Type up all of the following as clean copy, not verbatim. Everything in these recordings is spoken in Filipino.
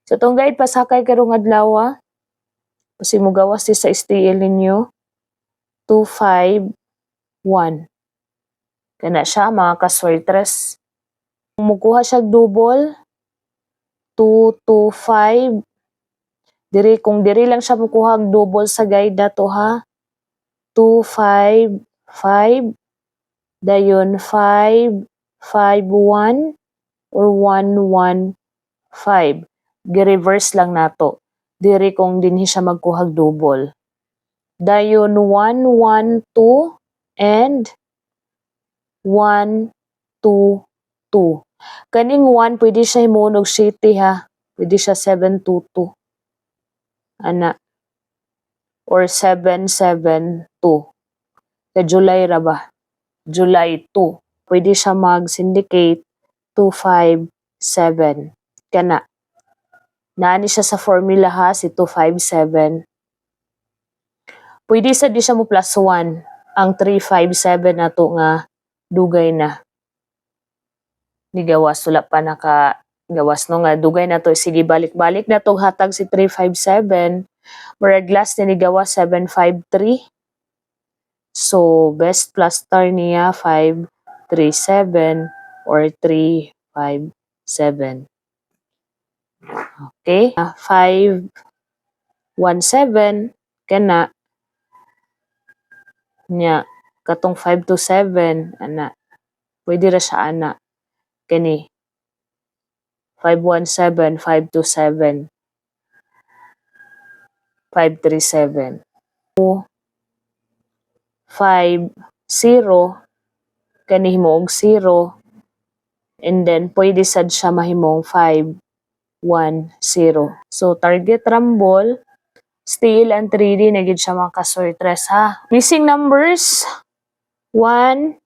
So, itong guide pasakay karong adlaw, kasi mo gawas di sa STL ninyo, 251. Kana siya, mga kaswertres. Kung mukuha siya double, 225. Kung diri lang siya mukuha double sa guide na to ha, 255. Dayon 551 or 115. Gi-reverse lang nato. Diri kung dinhi siya magkuhag double. Dayon 112 and 122. Kaning 1 pwede siya himuon og city ha. Pwede siya 722. Ana. Or 772. Ka July ra ba? July 2. Pwede siya mag-syndicate 257. Kana. Naani siya sa formula ha, si 257. Pwede sa di siya mo plus 1. Ang 357 na to nga dugay na. Ni gawas, wala pa gawas no nga dugay na to. Sige, balik-balik na to hatag si 357. Murag last ni gawas 753. So, best plus star niya 537 or 357. Okay? 517 kana nya katong 527 ana. Pwede ra siya ana. Kani 517, 527, 537. 50 kani himong 0 and then pwede sad siya mahimong 510. So target rumble still and 3D na gid siya mga kaswertres ha. Missing numbers 1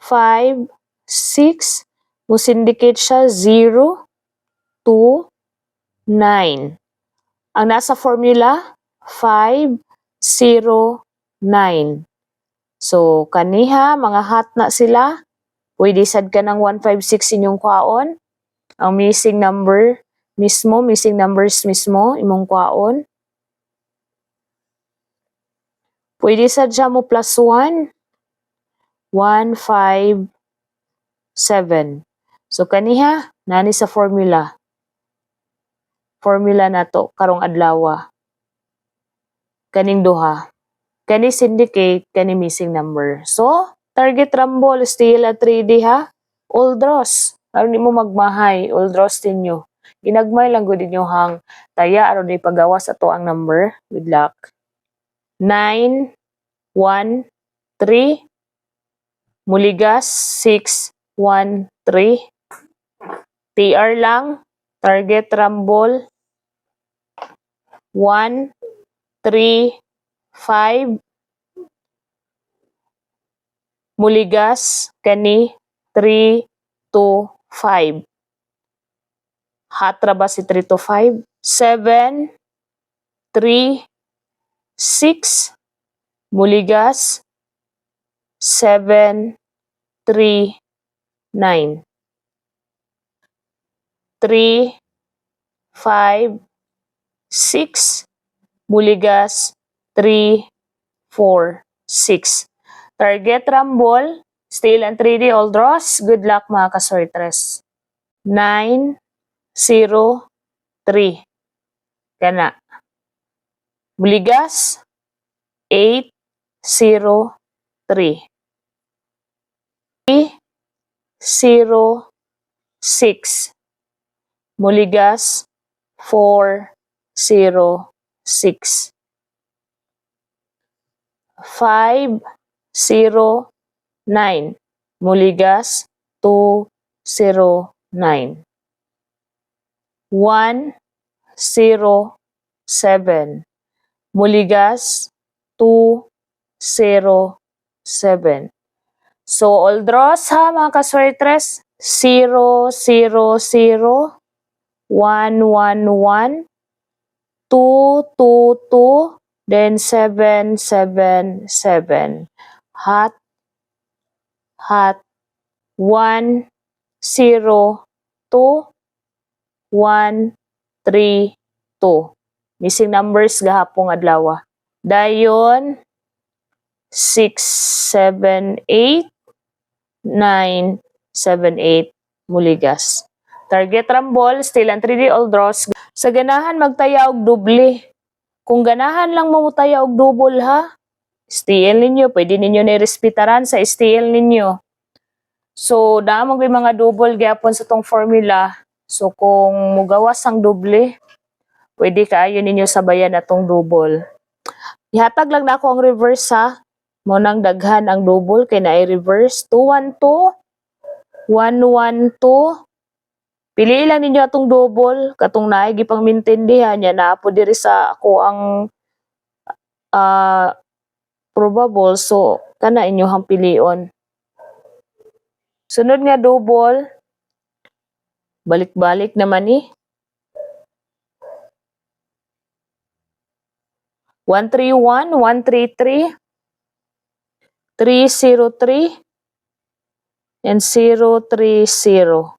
5 6 mo syndicate siya 0 2 9. Ang nasa formula 5 0 9. So, kaniha, mga hot na sila. Pwede sad ka ng 156 inyong kwaon. Ang missing numbers mismo, imong kwaon. Pwede sad siya mo plus 1. 157. So, kaniha, nani sa formula. Formula na to, karong adlaw. Kaning duha. Kani syndicate, kani missing number. So, target rumble, still at 3D ha. All draws. Aron di mo magmahay, all draws ninyo. Ginagmay lang gud ninyo hang taya aron di pagawas ato ang number. Good luck. 9, 1, 3. Muligas, 6, 1, 3. TR lang. Target rumble. 1, 3, 5. Muligas, kani 3 to 5. Hatra ba si 3 to 5? 7, 3, 6. Muligas, 7, 3, 9. 3, 5, 6. Muligas, 3, 4, 6. Target rumble, still and 3D all draws. Good luck mga kaswertres. 9, 0, 3. Kana. Muligas, 8, 0, 3. 3, 0, 6. Muligas, 4, 0, 6. 5, 0, 9. Muligas, 2, 0, 9. 1, 0, 7. Muligas, 2, 0, 7. So, all draws ha mga kaswertres. 0, 0, 0. 1, 1, 1. 2, 2, 2. Then 7, 7, 7. Hot, hot. 1, 0, 2. 1, 3, 2. Missing numbers gahapong adlaw. Dayon 6, 7, 8, 9, 7, 8 muligas. Target rambol, still ang 3D all draws. Sa ganahan magtaya og doble. Kung ganahan lang mamutaya og double ha, STL ninyo, pwede ninyo nirespetaran sa STL ninyo. So, naamang mga double gyapon sa tong formula. So, kung mugawas ang doble, pwede kaayo ninyo sabayan atong double. Ihatag lang na ako ang reverse ha. Munang daghan ang double kay naay reverse 212 112. Pili lang ninyo atong double katong naay gipang maintindihan niya na po diri sa ako ang probable, so kana inyohang pilion. Sunod nga double, balik-balik naman ni 131, 133, 303, and 030.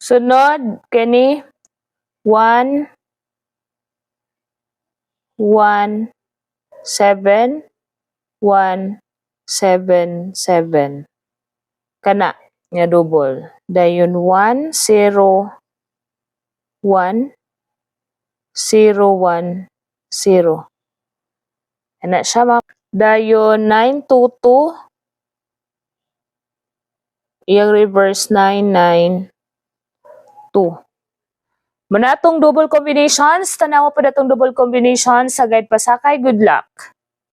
Sunod, kani 1, 1, 7, 1, 7, 7. Kana nga double. Dayon 1, 0, 1, 0, 1, 0. Ana siya dayon 922. Iyang reverse 992. Manatong double combinations, tanawa pa datong double combinations sa guide pasakay. Good luck.